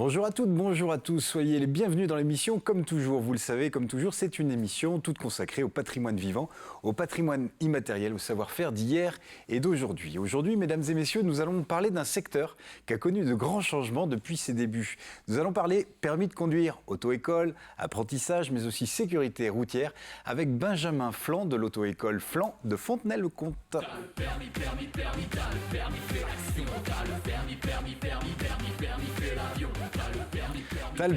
Bonjour à toutes, bonjour à tous, soyez les bienvenus dans l'émission. Comme toujours, vous le savez, comme toujours, c'est une émission toute consacrée au patrimoine vivant, au patrimoine immatériel, au savoir-faire d'hier et d'aujourd'hui. Aujourd'hui, mesdames et messieurs, nous allons parler d'un secteur qui a connu de grands changements depuis ses débuts. Nous allons parler permis de conduire, auto-école, apprentissage, mais aussi sécurité routière, avec Benjamin Flan de l'auto-école Flan de Fontenay-le-Comte. T'as le permis, t'as le permis, fais l'action. T'as le permis, fais l'avion. T'as le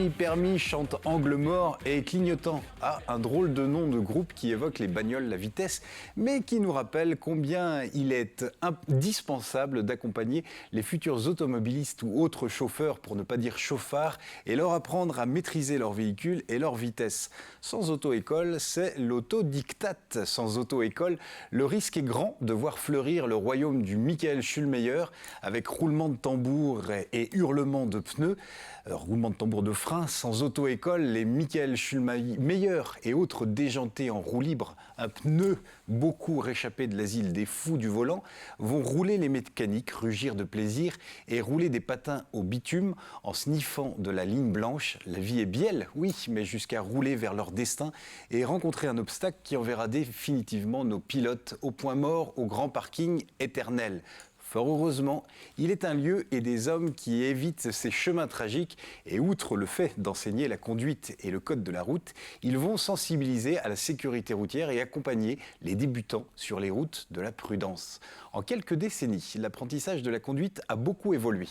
permis, chante Angle Mort et Clignotant. Ah, un drôle de nom de groupe qui évoque les bagnoles, la vitesse, mais qui nous rappelle combien il est indispensable d'accompagner les futurs automobilistes ou autres chauffeurs, pour ne pas dire chauffards, et leur apprendre à maîtriser leur véhicule et leur vitesse. Sans auto-école, c'est l'autodictat. Sans auto-école, le risque est grand de voir fleurir le royaume du Michael Schulmeyer avec roulement de tambour et hurlement de pneus. Roulement de tambour de frein, sans auto-école, les Michael Schulmeyer et autres déjantés en roue libre, un pneu beaucoup réchappé de l'asile des fous du volant, vont rouler les mécaniques, rugir de plaisir et rouler des patins au bitume en sniffant de la ligne blanche. La vie est bielle, oui, mais jusqu'à rouler vers leur destin et rencontrer un obstacle qui enverra définitivement nos pilotes au point mort, au grand parking éternel. Fort heureusement, il est un lieu et des hommes qui évitent ces chemins tragiques et outre le fait d'enseigner la conduite et le code de la route, ils vont sensibiliser à la sécurité routière et accompagner les débutants sur les routes de la prudence. En quelques décennies, l'apprentissage de la conduite a beaucoup évolué.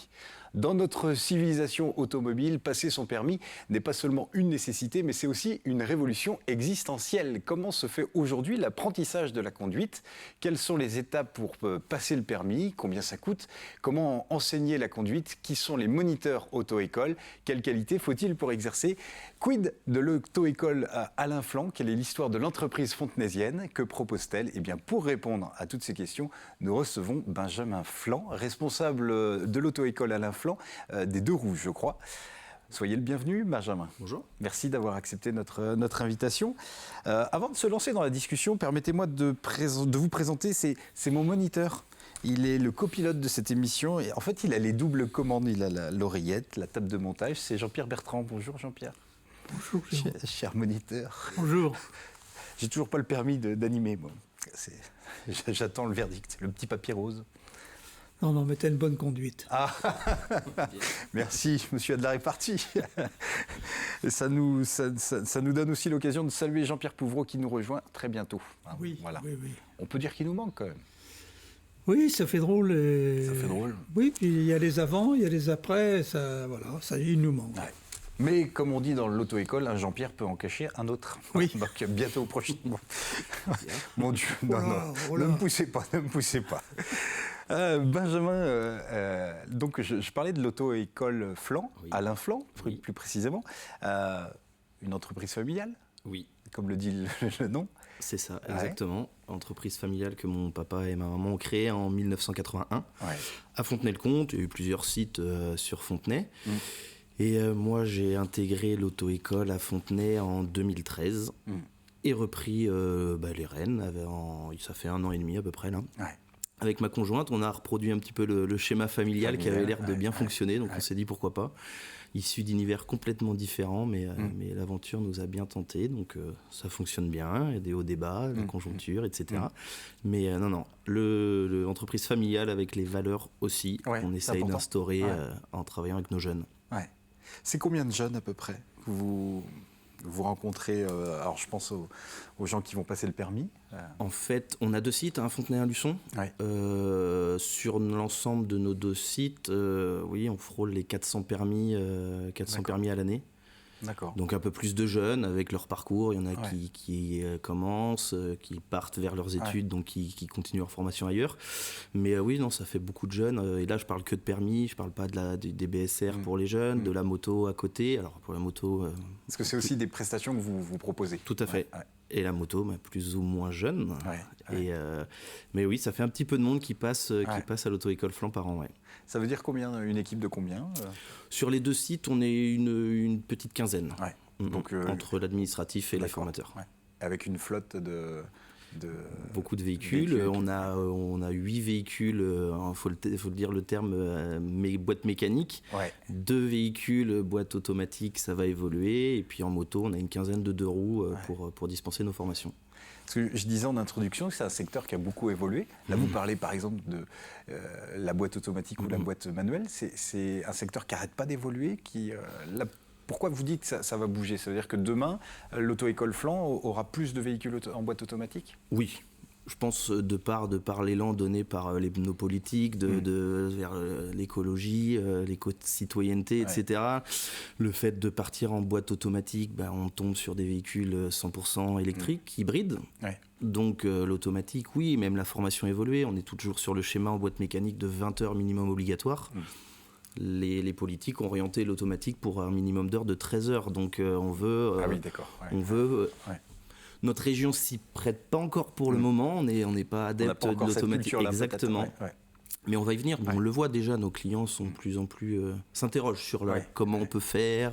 Dans notre civilisation automobile, passer son permis n'est pas seulement une nécessité, mais c'est aussi une révolution existentielle. Comment se fait aujourd'hui l'apprentissage de la conduite? Quelles sont les étapes pour passer le permis? Combien ça coûte? Comment enseigner la conduite? Qui sont les moniteurs auto-école? Quelle qualité faut-il pour exercer? Quid de l'auto-école à Alain Flan? Quelle est l'histoire de l'entreprise fontenaisienne? Que propose-t-elle? Eh bien, pour répondre à toutes ces questions, nous recevons Benjamin Flan, responsable de l'auto-école Alain Flan, des Deux Rouges, je crois. Soyez le bienvenu, Benjamin. Bonjour. Merci d'avoir accepté notre invitation. Avant de se lancer dans la discussion, permettez-moi de vous présenter, c'est mon moniteur. Il est le copilote de cette émission et en fait, il a les doubles commandes. Il a l'oreillette, la table de montage. C'est Jean-Pierre Bertrand. Bonjour, Jean-Pierre. Bonjour, Cher moniteur. Bonjour. J'ai toujours pas le permis d'animer, moi. J'attends le verdict, le petit papier rose. Non, mais t'as une bonne conduite. Ah, merci, monsieur de la répartie. Et ça nous donne aussi l'occasion de saluer Jean-Pierre Pouvreau qui nous rejoint très bientôt. Oui, voilà. oui. On peut dire qu'il nous manque quand même. Oui, ça fait drôle. Ça fait drôle. Oui, puis il y a les avant, il y a les après, ça, il nous manque. Ouais. Mais comme on dit dans l'auto-école, un Jean-Pierre peut en cacher un autre. Oui. Donc bientôt au prochain. Mon Dieu, non, Oh là. ne me poussez pas. Benjamin, donc je parlais de l'auto-école Flan, Oui. Alain Flan, Oui. plus précisément. Une entreprise familiale, Oui, comme le dit le nom. c'est ça, Ouais. exactement. Entreprise familiale que mon papa et ma maman ont créée en 1981 Ouais. à Fontenay-le-Comte. Il y a eu plusieurs sites sur Fontenay. Mm. Et moi, j'ai intégré l'auto-école à Fontenay en 2013 et repris les rênes. Ça fait 1 an et demi à peu près là. Ouais. Avec ma conjointe, on a reproduit un petit peu le schéma familial qui avait l'air de bien fonctionner, donc on s'est dit pourquoi pas. Issu d'univers complètement différents, mais l'aventure nous a bien tenté, donc ça fonctionne bien, il y a des hauts débats, la conjoncture, etc. Mais non, l'entreprise familiale avec les valeurs aussi, Ouais, on c'est essaye important. d'instaurer en travaillant avec nos jeunes. Ouais. C'est combien de jeunes à peu près que vous rencontrez? Alors je pense aux gens qui vont passer le permis. En fait, on a 2 sites, Fontenay et un Luçon. Ouais. Sur l'ensemble de nos 2 sites, oui, on frôle les 400 permis à l'année. D'accord. Donc un peu plus de jeunes avec leur parcours. Il y en a Ouais. qui commencent, qui partent vers leurs études, donc qui continuent leur formation ailleurs. Mais oui, non, ça fait beaucoup de jeunes. Et là, je parle que de permis, je parle pas des BSR pour les jeunes, de la moto à côté. Alors pour la moto... Parce que c'est aussi des prestations que vous proposez. Tout à fait. Ouais, ouais. Et la moto, plus ou moins jeune. Ouais. Mais oui, ça fait un petit peu de monde qui passe à l'auto-école Flan par an. Ouais. Ça veut dire combien? Une équipe de combien? Sur les 2 sites, on est une petite quinzaine. Ouais. Donc, entre l'administratif et les D'accord. formateurs. Ouais. Avec une flotte de Beaucoup de véhicules. On a 8 véhicules, faut le dire le terme, boîte mécanique. Ouais. 2 véhicules, boîte automatique, ça va évoluer. Et puis en moto, on a une quinzaine de 2 roues pour dispenser nos formations. Parce que je disais en introduction que c'est un secteur qui a beaucoup évolué. Là, vous parlez par exemple de la boîte automatique ou la boîte manuelle. C'est un secteur qui n'arrête pas d'évoluer. Pourquoi vous dites que ça va bouger? Ça veut dire que demain, l'auto-école Flan aura plus de véhicules en boîte automatique? Oui. Je pense de par l'élan donné par nos politiques vers l'écologie, l'éco-citoyenneté, etc. Le fait de partir en boîte automatique, on tombe sur des véhicules 100% électriques, hybrides. Ouais. Donc l'automatique, oui, même la formation évoluée. On est toujours sur le schéma en boîte mécanique de 20 heures minimum obligatoire. Les politiques ont orienté l'automatique pour un minimum d'heures de 13 heures. Donc on veut... ah oui, d'accord. Notre région s'y prête pas encore pour le moment, on n'est pas adepte de l'automatique. Exactement. Mais on va y venir. On le voit déjà, nos clients sont de plus en plus s'interrogent sur comment on peut faire,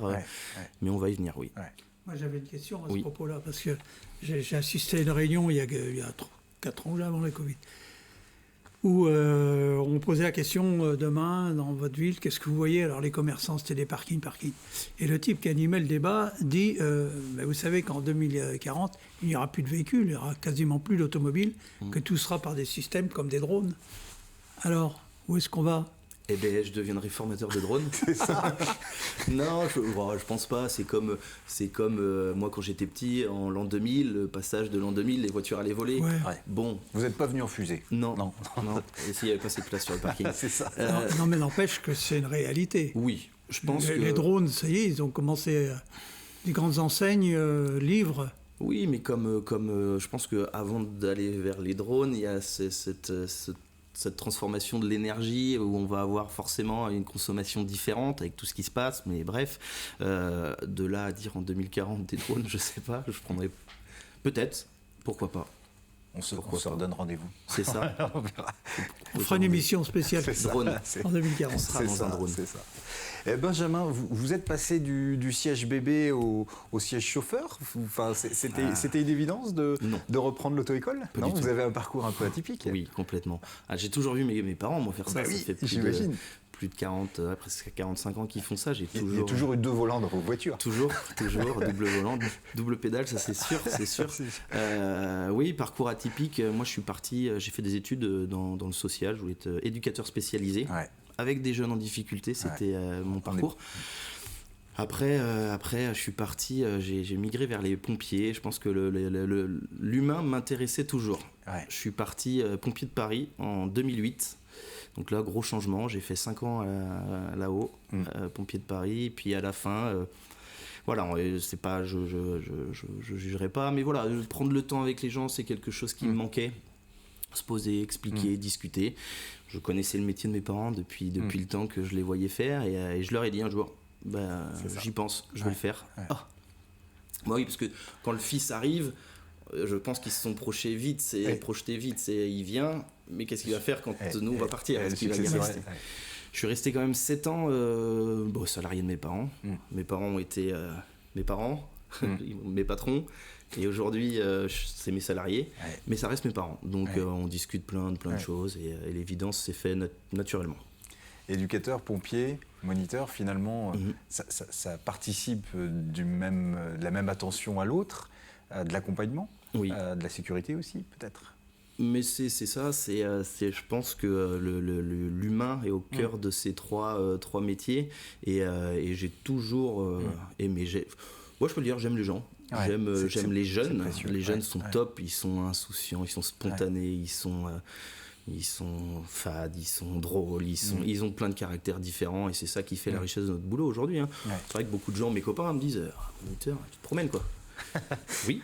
mais on va y venir, oui. Ouais. Moi j'avais une question à ce propos-là, parce que j'ai assisté à une réunion il y a 4 ans, avant la Covid, où on posait la question demain dans votre ville, qu'est-ce que vous voyez? Alors les commerçants, c'était des parkings. Et le type qui animait le débat dit, vous savez qu'en 2040, il n'y aura plus de véhicules, il n'y aura quasiment plus d'automobiles, que tout sera par des systèmes comme des drones. Alors, où est-ce qu'on va? Eh bien, je deviendrai formateur de drones. C'est ça. Non, je pense pas. C'est comme moi quand j'étais petit, en l'an 2000, le passage de l'an 2000, les voitures allaient voler. Ouais. Bon. Vous n'êtes pas venu en fusée? Non. Et s'il n'y avait pas assez de place sur le parking. C'est ça. Non, mais n'empêche que c'est une réalité. Oui, je pense que... Les drones, ça y est, ils ont commencé... les grandes enseignes livrent. Oui, mais comme je pense qu'avant d'aller vers les drones, il y a cette transformation de l'énergie où on va avoir forcément une consommation différente avec tout ce qui se passe, mais bref, de là à dire en 2040 des drones, je sais pas, je prendrais peut-être, pourquoi pas. On se redonne rendez-vous. C'est ça. On fera une émission spéciale drone en 2040. On sera dans un drone. C'est ça. Et Benjamin, vous êtes passé du siège bébé au siège chauffeur. Enfin, c'était une évidence de reprendre l'auto-école? Non, vous avez un parcours un peu atypique. Oui, complètement. J'ai toujours vu mes parents faire ça. Oui, ça fait j'imagine. Plus de 40, presque 45 ans qu'ils font ça. Il y a toujours eu 2 volants dans vos voitures. Toujours, double volant, double pédale, ça c'est sûr. Oui, parcours atypique. Moi je suis parti, j'ai fait des études dans le social, je voulais être éducateur spécialisé. Avec des jeunes en difficulté, c'était mon parcours. Après, je suis parti, j'ai migré vers les pompiers. Je pense que l'humain m'intéressait toujours. Je suis parti pompier de Paris en 2008. Donc là, gros changement. J'ai fait 5 ans là-haut, pompier de Paris. Puis à la fin, voilà, c'est pas, je jugerai pas, mais voilà, prendre le temps avec les gens, c'est quelque chose qui me manquait. Se poser, expliquer, discuter. Je connaissais le métier de mes parents depuis le temps que je les voyais faire, et je leur ai dit un jour, j'y pense, je vais le faire. Oui, parce que quand le fils arrive, je pense qu'ils se sont projetés vite, il vient, mais qu'est-ce qu'il va faire quand nous on va partir? Est-ce qu'il va y rester? Je suis resté quand même 7 ans salarié de mes parents. Mes parents ont été mes parents, mes patrons, et aujourd'hui c'est mes salariés, mais ça reste mes parents. Donc on discute plein de choses, et l'évidence s'est fait naturellement. Éducateur, pompier, moniteur, finalement, ça participe de la même attention à l'autre, de l'accompagnement, de la sécurité aussi, peut-être. Mais c'est ça, je pense que l'humain est au cœur de ces trois métiers, et j'ai toujours aimé. Moi, je peux le dire, j'aime les gens. J'aime les jeunes. Les jeunes sont top, ils sont insouciants, ils sont spontanés, ils sont fades, ils sont drôles, ils ont plein de caractères différents, et c'est ça qui fait la richesse de notre boulot aujourd'hui. C'est vrai que beaucoup de gens, mes copains, me disent moniteur, tu te promènes quoi? Oui,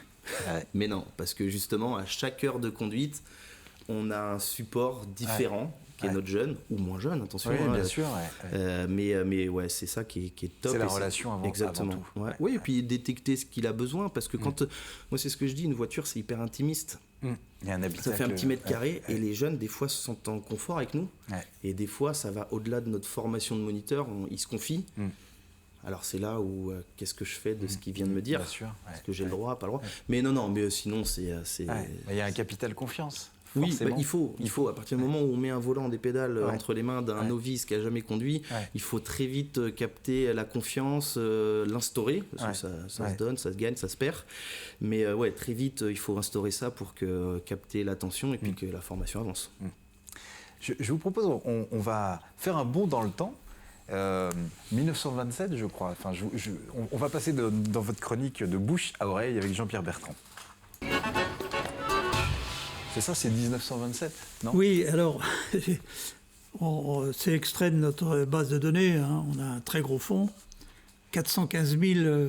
mais non, parce que justement, à chaque heure de conduite, on a un support différent. Qui est notre jeune, ou moins jeune, attention. Oui, bien sûr. Mais ouais, c'est ça qui est top. C'est la relation avant tout. Oui, et puis détecter ce qu'il a besoin, parce que quand... moi, c'est ce que je dis, une voiture, c'est hyper intimiste. Il y a un habitacle, ça fait un petit mètre carré, et les jeunes, des fois, se sentent en confort avec nous. Et des fois, ça va au-delà de notre formation de moniteur, ils se confient. Alors c'est là où qu'est-ce que je fais de ce qu'il vient de me dire? Bien sûr. Est-ce que j'ai le droit, pas le droit? Mais non, mais sinon c'est... Il y a un capital confiance. Oui, forcément. il faut, à partir du moment où on met un volant, des pédales entre les mains d'un novice qui n'a jamais conduit, il faut très vite capter la confiance, l'instaurer, parce que ça se donne, ça se gagne, ça se perd. Mais très vite, il faut instaurer ça pour capter l'attention et puis que la formation avance. Je vous propose, on va faire un bond dans le temps. 1927, je crois. Enfin, on va passer dans votre chronique de bouche à oreille avec Jean-Pierre Bertrand. C'est ça, c'est 1927, non? Oui, alors, c'est extrait de notre base de données. Hein. On a un très gros fond, 415 000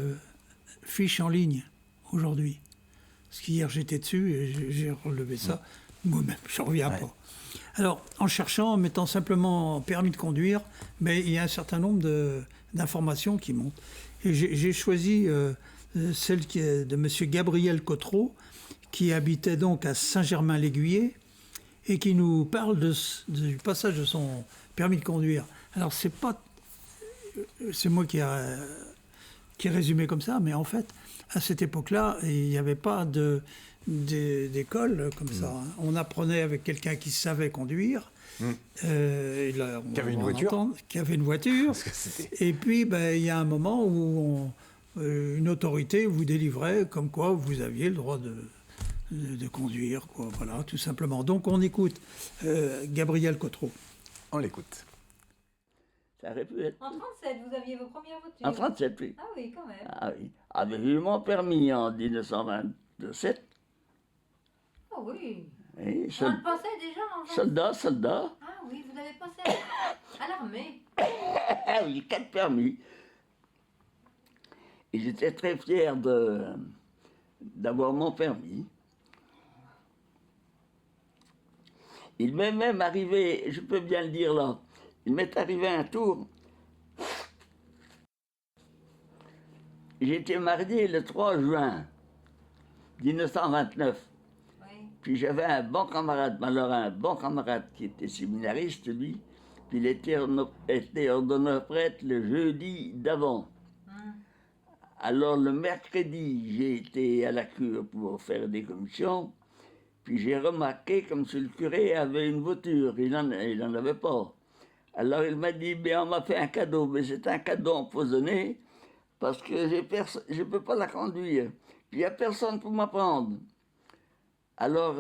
fiches en ligne aujourd'hui. Parce qu'hier, j'étais dessus et j'ai relevé ça. Moi-même, je n'en reviens pas. Alors, en cherchant, en mettant simplement permis de conduire, mais il y a un certain nombre d'informations qui montent. Et j'ai choisi celle qui est de M. Gabriel Cotreau, qui habitait donc à Saint-Germain-l'Aiguillé et qui nous parle du passage de son permis de conduire. Alors, c'est moi qui ai résumé comme ça, mais en fait, à cette époque-là, il n'y avait pas d'école comme ça. Hein. On apprenait avec quelqu'un qui savait conduire. Qui avait une voiture. Qui avait une voiture. Et puis, il y a un moment où une autorité vous délivrait comme quoi vous aviez le droit de conduire, quoi. Voilà, tout simplement. Donc, on écoute Gabriel Cotreau. On l'écoute. Ça aurait pu être. En 37, vous aviez vos premières voitures? En 37, oui. Ah oui, quand même. Ah oui. Ah, mais j'ai eu mon permis en 1927. Ah oui. Oui, On le passait déjà en soldat. Ah oui, vous avez passé à l'armée. Ah oui, 4 permis. Et j'étais très fier d'avoir mon permis. Il m'est même arrivé, je peux bien le dire là, il m'est arrivé un tour. J'étais marié le 3 juin 1929. Oui. Puis j'avais un bon camarade, qui était séminariste, lui. Puis il était ordonneur prêtre le jeudi d'avant. Alors le mercredi, j'ai été à la cure pour faire des commissions. Puis j'ai remarqué comme si le curé avait une voiture, il n'en avait pas. Alors il m'a dit, on m'a fait un cadeau, mais c'est un cadeau empoisonné, parce que je ne peux pas la conduire. Puis il n'y a personne pour m'apprendre. Alors,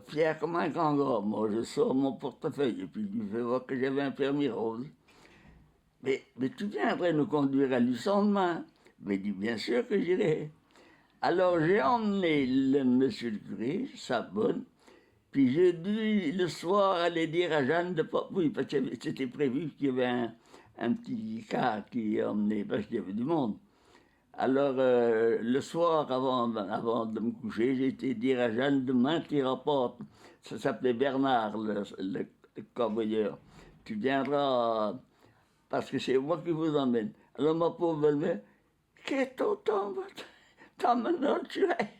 fier comme un grand gars, moi je sors mon portefeuille, et puis je vais voir que j'avais un permis rose. Mais tu viendrais nous conduire à Luçon demain? Mais dit, bien sûr que j'irai. Alors j'ai emmené le monsieur le curé, sa bonne, puis j'ai dû le soir aller dire à Jeanne de pas... Oui, parce que c'était prévu qu'il y avait un petit car qui emmenait, parce qu'il y avait du monde. Alors le soir, avant de me coucher, j'ai été dire à Jeanne, demain tu rapportes. Ça s'appelait Bernard, le corbeilleur. Tu viendras, parce que c'est moi qui vous emmène. Alors ma pauvre belle-mère, qu'est-ce que t'en me tuerais.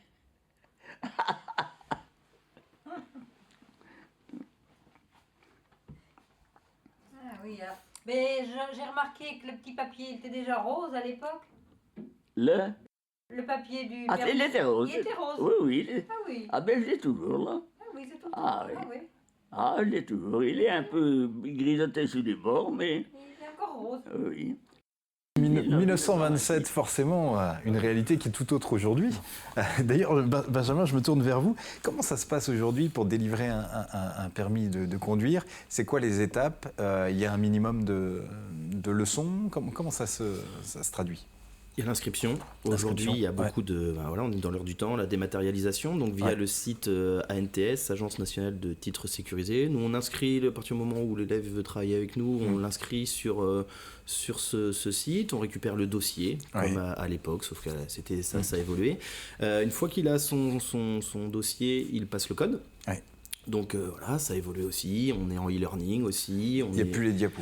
Ah oui, hein. Mais j'ai remarqué que le petit papier était déjà rose à l'époque. Le papier du Ah, permis. il était rose. Il était rose. Oui. Ah oui. Ah ben je l'ai toujours là. Ah oui, c'est tout. Ah oui. Ah oui. Ah, je l'ai toujours. Il est un peu grisoté sur les bords, mais Il est encore rose. oui. 1927, forcément, une réalité qui est tout autre aujourd'hui. D'ailleurs, Benjamin, je me tourne vers vous. Comment ça se passe aujourd'hui pour délivrer un permis de conduire? C'est quoi les étapes? Il y a un minimum de leçons? Comment ça se traduit? Il y a l'inscription. Aujourd'hui, il y a beaucoup de... on est dans l'heure du temps, la dématérialisation, donc via le site ANTS, Agence nationale de titres sécurisés. Nous, on inscrit, à partir du moment où l'élève veut travailler avec nous, on l'inscrit sur ce site, on récupère le dossier, comme à l'époque, sauf que c'était ça a évolué. Une fois qu'il a son dossier, il passe le code. Donc ça a évolué aussi, on est en e-learning aussi. Il n'y a plus les diapos.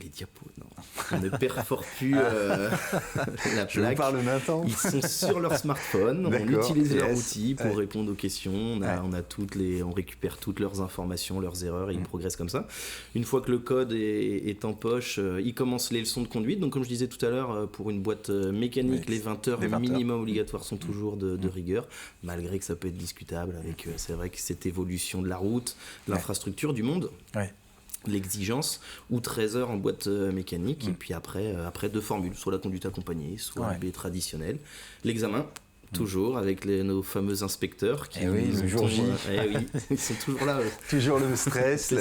Les diapos, non. On ne perfore plus la plaque. Je vous parle d'un temps. Ils sont sur leur smartphone. On utilise leur outil pour répondre aux questions. On récupère toutes leurs informations, leurs erreurs et ils progressent comme ça. Une fois que le code est en poche, ils commencent les leçons de conduite. Donc comme je disais tout à l'heure, pour une boîte mécanique, les 20 heures minimum obligatoires sont toujours de rigueur, malgré que ça peut être discutable avec, c'est vrai que cette évolution de la route, de l'infrastructure, du monde. Ouais. L'exigence, ou 13 heures en boîte mécanique, et puis après 2 formules, soit la conduite accompagnée, soit un B traditionnel. L'examen, toujours, avec nos fameux inspecteurs qui le jour J. Ils sont toujours là. Toujours le stress,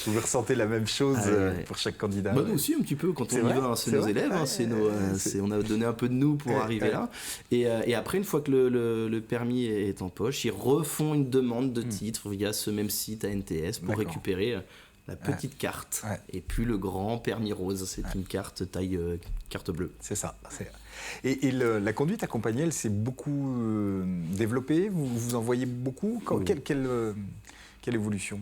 vous ressentez la même chose pour chaque candidat. Nous aussi, un petit peu, quand on y va, c'est nos élèves, on a donné un peu de nous pour arriver là. Et après, une fois que le permis est en poche, ils refont une demande de titre via ce même site ANTS pour récupérer la petite carte, et puis le grand permis rose, c'est une carte taille carte bleue. C'est ça. Et la conduite accompagnée, elle s'est beaucoup développée, vous en voyez beaucoup. Quelle évolution ?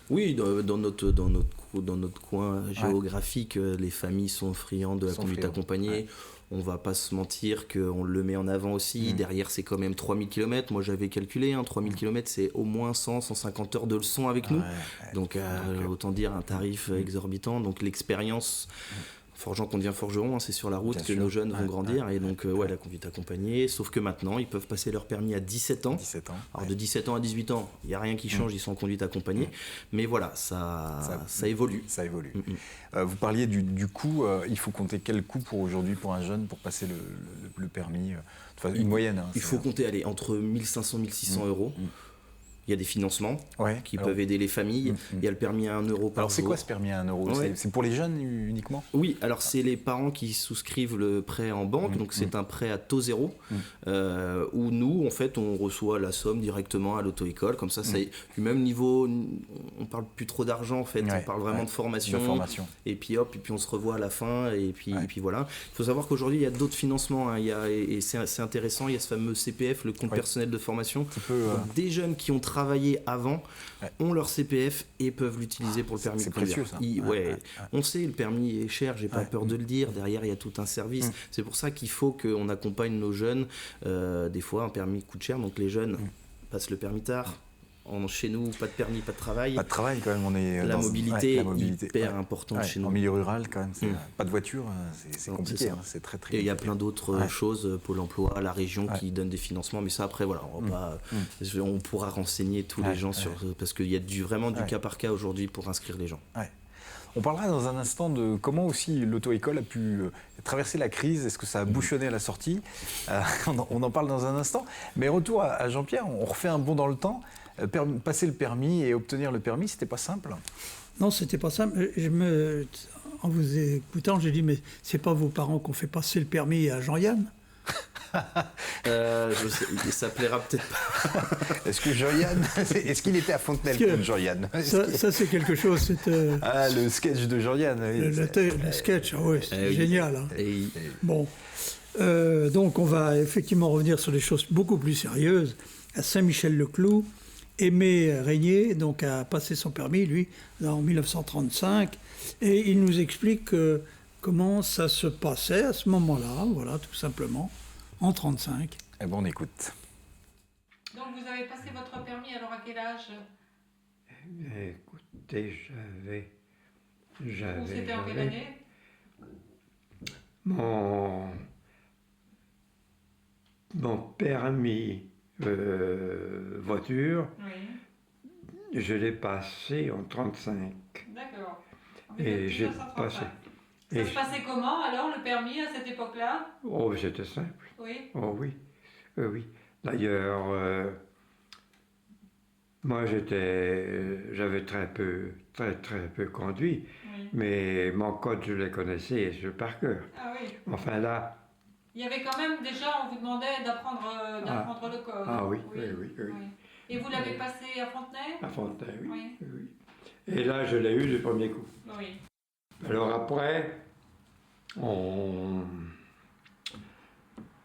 Oui, dans notre coin géographique, les familles sont friandes de la conduite accompagnée. Ouais. On va pas se mentir qu'on le met en avant aussi. Derrière, c'est quand même 3000 km. Moi, j'avais calculé, 3000 km, c'est au moins 150 heures de leçon avec nous. Donc, autant dire un tarif exorbitant. Donc, l'expérience... Forgeant qu'on devient forgeron, c'est sur la route que nos jeunes vont grandir. Et donc, la conduite accompagnée. Sauf que maintenant, ils peuvent passer leur permis à 17 ans. Alors, de 17 ans à 18 ans, il n'y a rien qui change, ils sont en conduite accompagnée. Mais voilà, ça évolue. Ça évolue. Vous parliez du coût. Il faut compter quel coût aujourd'hui pour un jeune pour passer le permis une moyenne. Il faut compter entre 1500 et 1600 euros. Il y a des financements qui peuvent aider les familles. Il y a le permis à 1 euro par jour. Alors c'est quoi ce permis à 1 euro ? C'est pour les jeunes uniquement ? Oui, alors c'est les parents qui souscrivent le prêt en banque, donc c'est un prêt à taux zéro, où nous, en fait, on reçoit la somme directement à l'auto-école. Comme ça, c'est du même niveau, on parle plus trop d'argent en fait, on parle vraiment de formation. Et puis hop, et puis on se revoit à la fin, et puis voilà. Il faut savoir qu'aujourd'hui, il y a d'autres financements, et c'est intéressant, il y a ce fameux CPF, le compte personnel de formation. Donc, des jeunes qui ont travaillé avant, ont leur CPF et peuvent l'utiliser pour le permis de conduire. C'est précieux ça. On sait, le permis est cher, j'ai pas peur de le dire, derrière il y a tout un service. C'est pour ça qu'il faut qu'on accompagne nos jeunes. Des fois, un permis coûte cher, donc les jeunes passent le permis tard. Chez nous, pas de permis, pas de travail. Pas de travail quand même, on est la mobilité est hyper importante chez nous. En milieu rural quand même, pas de voiture, c'est compliqué, c'est très très. Et il y a plein d'autres choses, Pôle emploi, la région qui donne des financements, mais ça après voilà, on pourra renseigner tous les gens parce qu'il y a vraiment du cas par cas aujourd'hui pour inscrire les gens. On parlera dans un instant de comment aussi l'auto-école a pu traverser la crise. Est-ce que ça a bouchonné à la sortie ? On en parle dans un instant. Mais retour à Jean-Pierre, on refait un bond dans le temps. Passer le permis et obtenir le permis, c'était pas simple ? Non, c'était pas simple. En vous écoutant, j'ai dit, mais c'est pas vos parents qui ont fait passer le permis à Jean-Yann ? Ça plaira peut-être pas. Est-ce que Jean-Yann, est-ce qu'il était à Fontenelle comme Jean-Yann ? Ça c'est quelque chose. Le sketch de Jean-Yann. Le sketch, c'est génial. Bon, donc on va effectivement revenir sur des choses beaucoup plus sérieuses. À Saint-Michel-le-Cloud, Aimé Régnier donc, a passé son permis, lui, en 1935, et il nous explique comment ça se passait à ce moment-là, voilà, tout simplement, en 1935. Eh bon, on écoute. Donc vous avez passé votre permis alors à quel âge ? Écoutez, j'avais... C'était en quelle année ? Mon permis voiture, je l'ai passé en 1935. D'accord. Et j'ai passé... Ça se passait comment alors le permis à cette époque-là ? Oh, c'était simple. Oui. Oh oui, oui. D'ailleurs, moi j'avais très peu conduit, mais mon code je le connaissais par cœur. Ah oui. Enfin là. Il y avait quand même déjà, on vous demandait d'apprendre le code. Ah oui. Et vous l'avez passé à Fontenay ? À Fontenay, oui. Et là je l'ai eu du premier coup. Oui. Alors après, en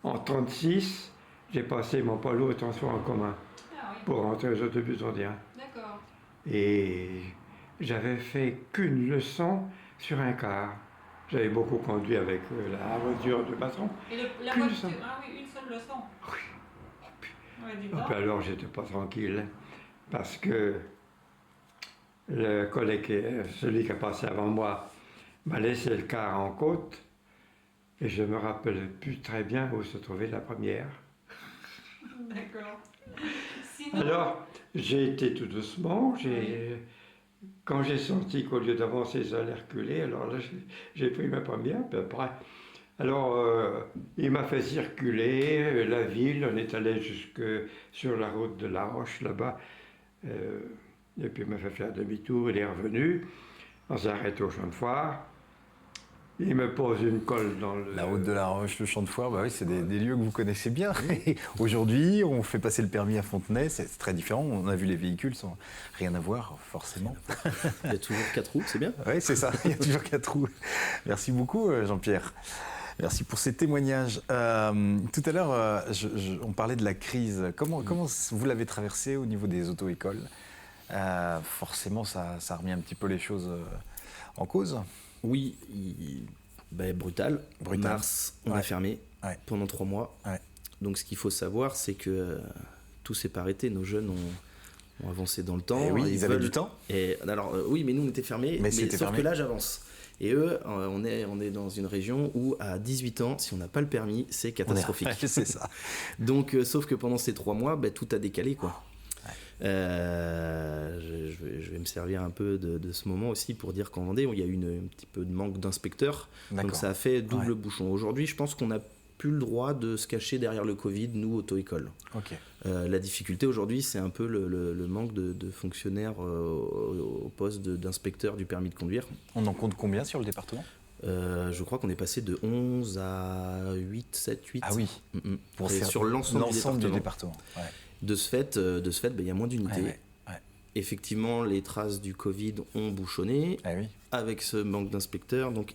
1936, j'ai passé mon poids lourd et transport en commun pour rentrer aux autobus ondiens. D'accord. Et j'avais fait qu'une leçon sur un car. J'avais beaucoup conduit avec la voiture du patron. Et la Qu'une voiture, seule. ah oui, une seule leçon. Oui. Ouais, dis Et donc. puis alors, j'étais pas tranquille, hein, parce que le collègue, celui qui a passé avant moi, m'a laissé le car en côte, et je me rappelle plus très bien où se trouvait la première. D'accord. Sinon, Alors, j'ai été tout doucement, quand j'ai senti qu'au lieu d'avancer, ça allait reculer, alors là, j'ai pris ma première, puis après. Alors, il m'a fait circuler la ville, on est allé jusque sur la route de La Roche, là-bas, et puis il m'a fait faire demi-tour, il est revenu, on s'est arrêté au champ de foire, il me pose une colle dans le... La route de la Roche, le champ de foire, bah oui, c'est des lieux que vous connaissez bien. Et aujourd'hui, on fait passer le permis à Fontenay, c'est très différent. On a vu les véhicules sans rien à voir, forcément. Il y a toujours 4 roues, c'est bien. Oui, c'est ça, il y a toujours 4 roues. Merci beaucoup, Jean-Pierre. Merci pour ces témoignages. Tout à l'heure, on parlait de la crise. Comment vous l'avez traversée au niveau des auto-écoles? Forcément, ça remet un petit peu les choses en cause. Oui, brutal. Mars, on a fermé pendant 3 mois. Ouais. Donc ce qu'il faut savoir, c'est que tout s'est pas arrêté. Nos jeunes ont avancé dans le temps. Et oui, ils avaient du temps. Et alors oui, mais nous on était fermés. Mais c'était sauf fermé. que l'âge avance. Et eux, on est dans une région où à 18 ans, si on n'a pas le permis, c'est catastrophique. C'est ça. Donc sauf que pendant ces 3 mois, tout a décalé quoi. Je vais me servir un peu de ce moment aussi pour dire qu'en Vendée, il y a eu un petit peu de manque d'inspecteurs. Donc ça a fait double bouchon. Aujourd'hui, je pense qu'on n'a plus le droit de se cacher derrière le Covid, nous, auto-école. Okay. La difficulté aujourd'hui, c'est un peu le manque de fonctionnaires au poste d'inspecteur du permis de conduire. On en compte combien sur le département ? Je crois qu'on est passé de 11 à 8, 7, 8. Ah oui. Pour sur l'ensemble du département. Ouais. De ce fait, il y a moins d'unités. Ouais. Effectivement, les traces du Covid ont bouchonné avec ce manque d'inspecteurs. Donc,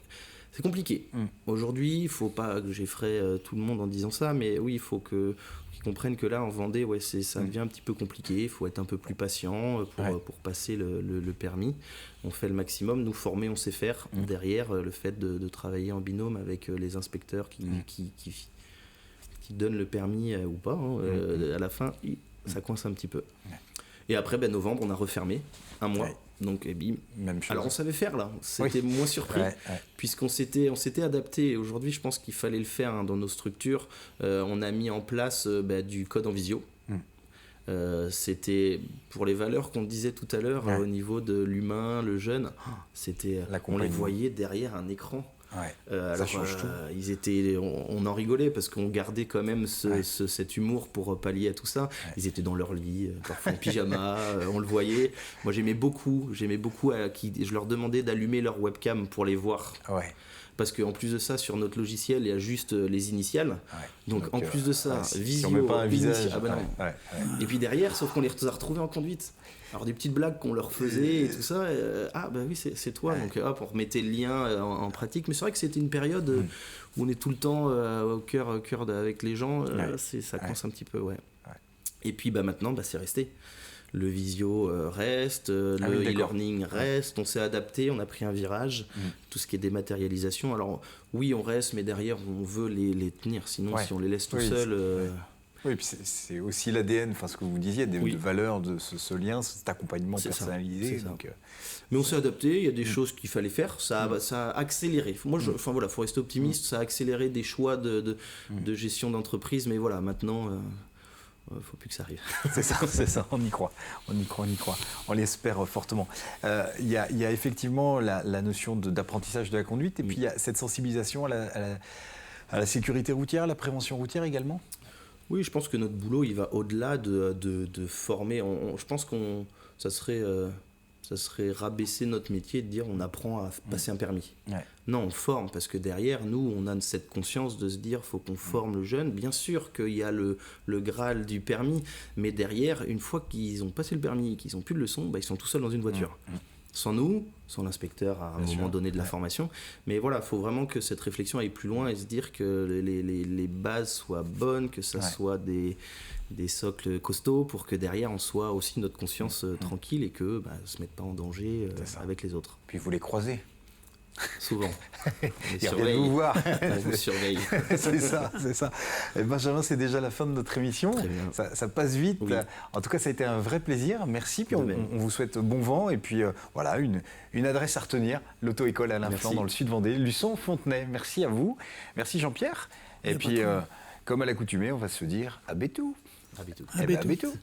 c'est compliqué. Aujourd'hui, il ne faut pas que j'effraie tout le monde en disant ça, mais oui, il faut qu'ils comprennent que là, en Vendée, ça devient un petit peu compliqué. Il faut être un peu plus patient pour passer le permis. On fait le maximum. Nous, formés, on sait faire. Derrière, le fait de travailler en binôme avec les inspecteurs qui donnent le permis ou pas, à la fin, ça coince un petit peu. Et après, novembre, on a refermé un mois. Donc, bim. Même chose. Alors, on savait faire là. C'était moins surpris, puisqu'on s'était adapté. Aujourd'hui, je pense qu'il fallait le faire dans nos structures. On a mis en place du code en visio. C'était pour les valeurs qu'on disait tout à l'heure au niveau de l'humain, le jeune. On les voyait derrière un écran. Ça change tout. On en rigolait parce qu'on gardait quand même cet humour pour pallier à tout ça. Ils étaient dans leur lit, parfois en pyjama, on le voyait. Moi j'aimais beaucoup je leur demandais d'allumer leur webcam pour les voir. Parce qu'en plus de ça, sur notre logiciel, il y a juste les initiales. Donc en plus de ça, visio, si on met pas un visage. Et puis derrière, sauf qu'on les a retrouvés en conduite. Alors des petites blagues qu'on leur faisait et tout ça. Oui, c'est toi. Donc hop, on remettait le lien en pratique. Mais c'est vrai que c'était une période où on est tout le temps au cœur avec les gens. Ça coince un petit peu, Et puis maintenant, c'est resté. Le visio reste, le e-learning reste, on s'est adapté, on a pris un virage, tout ce qui est dématérialisation. Alors oui, on reste, mais derrière, on veut les tenir, sinon si on les laisse tout seuls... Oui, puis c'est aussi l'ADN, ce que vous disiez, des valeurs de ce lien, cet accompagnement personnalisé. Mais on s'est adapté, il y a des choses qu'il fallait faire, ça a accéléré. Moi, faut rester optimiste, ça a accéléré des choix de gestion d'entreprise, mais voilà, maintenant... faut plus que ça arrive. C'est ça, on y croit. On l'espère fortement. Il y a effectivement la notion d'apprentissage de la conduite, et puis il y a cette sensibilisation à la sécurité routière, à la prévention routière également. Oui, je pense que notre boulot, il va au-delà de former. Je pense ça serait rabaisser notre métier de dire on apprend à passer un permis. Non, on forme, parce que derrière, nous, on a cette conscience de se dire faut qu'on forme le jeune. Bien sûr qu'il y a le Graal du permis, mais derrière, une fois qu'ils ont passé le permis, qu'ils n'ont plus de leçons, ils sont tout seuls dans une voiture. Sans nous, sans l'inspecteur à un moment donné de la formation. Mais voilà, il faut vraiment que cette réflexion aille plus loin et se dire que les bases soient bonnes, que ça soit des socles costauds pour que derrière on soit aussi notre conscience tranquille et que se mette pas en danger avec les autres. Puis vous les croisez. Souvent. Il revient vous voir. On vous surveille. C'est ça. Et Benjamin, c'est déjà la fin de notre émission. Très bien. Ça passe vite. Oui. En tout cas, ça a été un vrai plaisir. Merci. Puis on vous souhaite bon vent. Et puis voilà, une adresse à retenir, l'auto-école Alain Flan dans le sud Vendée, Luçon-Fontenay. Merci à vous. Merci Jean-Pierre. Et puis, comme à l'accoutumée, on va se dire à bientôt. À bientôt. À bientôt.